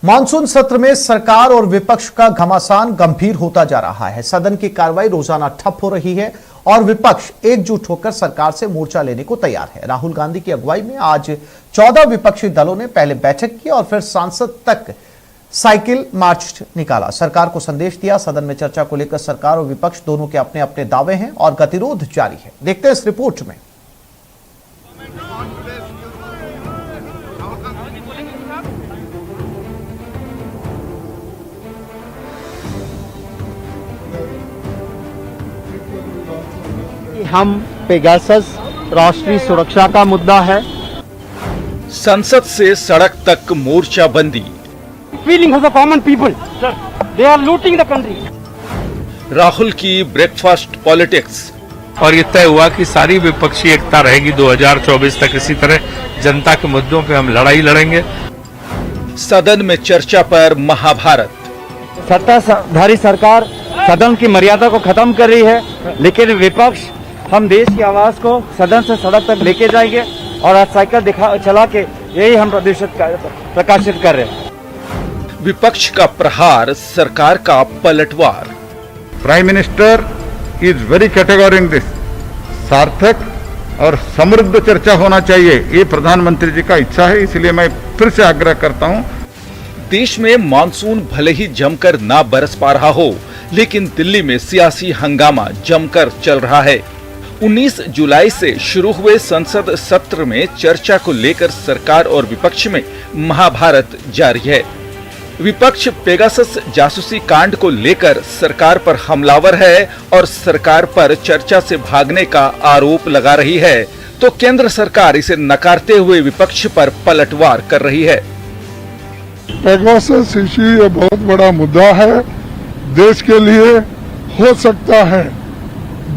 Monsoon सत्र में सरकार और विपक्ष का घमासान गंभीर होता जा रहा है। सदन की कार्रवाई रोजाना ठप हो रही है और विपक्ष एकजुट होकर सरकार से मोर्चा लेने को तैयार है। राहुल गांधी की अगुवाई में आज 14 विपक्षी दलों ने पहले बैठक की और फिर संसद तक साइकिल मार्च निकाला, सरकार को संदेश दिया। सदन में चर्चा को लेकर सरकार और विपक्ष दोनों के अपने अपने दावे हैं और गतिरोध जारी है। देखते हैं इस रिपोर्ट में। हम पेगासस राष्ट्रीय सुरक्षा का मुद्दा है। संसद से सड़क तक मोर्चाबंदी। Feeling of the common people, they are looting the country. Rahul की ब्रेकफास्ट पॉलिटिक्स। और ये तय हुआ कि सारी विपक्षी एकता रहेगी 2024 तक। इसी तरह जनता के मुद्दों पे हम लड़ाई लड़ेंगे। सदन में चर्चा पर महाभारत। सत्ताधारी सरकार सदन की मर्यादा को खत्म कर रही है, लेकिन विपक्ष हम देश की आवाज को सदन से सड़क तक लेके जाएंगे और आज साइकिल चला के यही हम प्रकाशित कर रहे हैं। विपक्ष का प्रहार, सरकार का पलटवार। Prime minister is very categorising this. सार्थक और समृद्ध चर्चा होना चाहिए, ये प्रधानमंत्री जी का इच्छा है, इसलिए मैं फिर से आग्रह करता हूं। देश में मानसून भले ही जमकर ना बरस पा रहा हो, लेकिन दिल्ली में सियासी हंगामा जमकर चल रहा है। 19 जुलाई से शुरू हुए संसद सत्र में चर्चा को लेकर सरकार और विपक्ष में महाभारत जारी है। विपक्ष पेगासस जासूसी कांड को लेकर सरकार पर हमलावर है और सरकार पर चर्चा से भागने का आरोप लगा रही है, तो केंद्र सरकार इसे नकारते हुए विपक्ष पर पलटवार कर रही है। पेगासस इश्यू ये बहुत बड़ा मुद्दा है देश के लिए। हो सकता है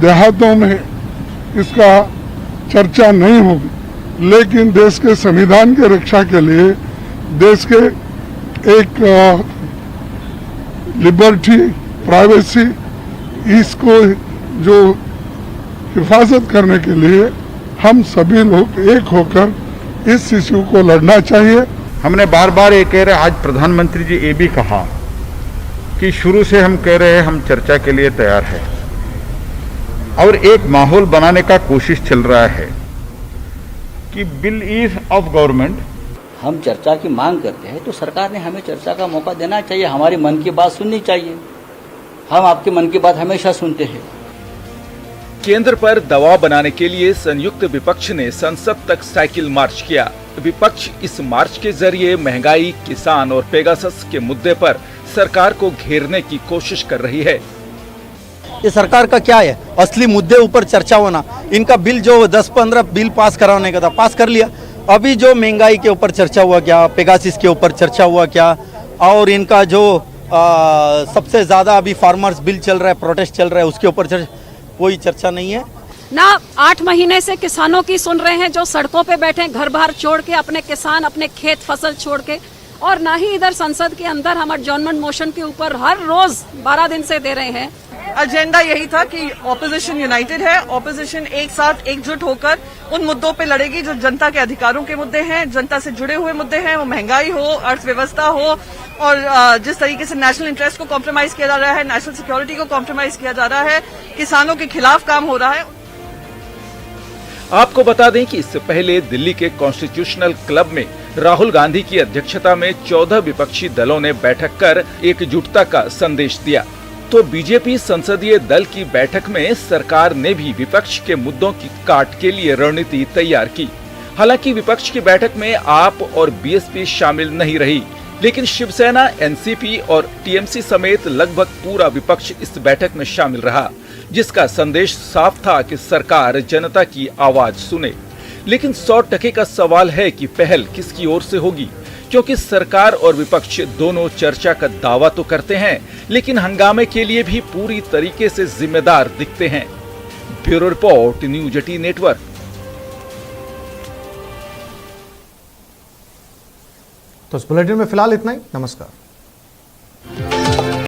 देहातों में इसका चर्चा नहीं होगी, लेकिन देश के संविधान की रक्षा के लिए, देश के एक लिबर्टी, प्राइवेसी, इसको जो हिफाजत करने के लिए हम सभी लोग एक होकर इस इश्यू को लड़ना चाहिए। हमने बार बार ये कह रहे, आज प्रधानमंत्री जी ये भी कहा कि शुरू से हम कह रहे हैं हम चर्चा के लिए तैयार है और एक माहौल बनाने का कोशिश चल रहा है कि बिल इज ऑफ गवर्नमेंट। हम चर्चा की मांग करते हैं तो सरकार ने हमें चर्चा का मौका देना चाहिए, हमारी मन की बात सुननी चाहिए। हम आपके मन की बात हमेशा सुनते हैं। केंद्र पर दबाव बनाने के लिए संयुक्त विपक्ष ने संसद तक साइकिल मार्च किया। विपक्ष इस मार्च के जरिए महंगाई, किसान और पेगासस के मुद्दे पर सरकार को घेरने की कोशिश कर रही है। ये सरकार का क्या है, असली मुद्दे ऊपर चर्चा होना। इनका बिल जो 10-15 बिल पास कराने का था, पास कर लिया। अभी जो महंगाई के ऊपर चर्चा हुआ क्या, पेगासस के ऊपर चर्चा हुआ क्या, और इनका जो सबसे ज्यादा अभी फार्मर्स बिल चल रहा है, प्रोटेस्ट चल रहा है, उसके ऊपर कोई चर्चा नहीं है ना। 8 महीने से किसानों की सुन रहे हैं जो सड़कों पे बैठे घर बार छोड़ के, अपने किसान अपने खेत फसल छोड़ के, और ना ही इधर संसद के अंदर हम एडजॉर्नमेंट मोशन के ऊपर हर रोज 12 दिन से दे रहे हैं। एजेंडा यही था कि ऑपोजिशन यूनाइटेड है, ऑपोजिशन एक साथ एकजुट होकर उन मुद्दों पे लड़ेगी जो जनता के अधिकारों के मुद्दे हैं, जनता से जुड़े हुए मुद्दे हैं। वो महंगाई हो, अर्थव्यवस्था हो, और जिस तरीके से नेशनल इंटरेस्ट को कॉम्प्रोमाइज किया जा रहा है, नेशनल सिक्योरिटी को कॉम्प्रोमाइज किया जा रहा है, किसानों के खिलाफ काम हो रहा है। आपको बता दें कि इससे पहले दिल्ली के कॉन्स्टिट्यूशनल क्लब में राहुल गांधी की अध्यक्षता में 14 विपक्षी दलों ने बैठक कर एकजुटता का संदेश दिया। तो बीजेपी संसदीय दल की बैठक में सरकार ने भी विपक्ष के मुद्दों की काट के लिए रणनीति तैयार की। हालांकि विपक्ष की बैठक में आप और बीएसपी शामिल नहीं रही, लेकिन शिवसेना, एनसीपी और टीएमसी समेत लगभग पूरा विपक्ष इस बैठक में शामिल रहा, जिसका संदेश साफ था कि सरकार जनता की आवाज सुने। लेकिन 100% का सवाल है कि पहल किसकी ओर से होगी, क्योंकि सरकार और विपक्ष दोनों चर्चा का दावा तो करते हैं, लेकिन हंगामे के लिए भी पूरी तरीके से जिम्मेदार दिखते हैं। Bureau report, news 18 network. तो इस बुलेटिन में फिलहाल इतना ही। नमस्कार।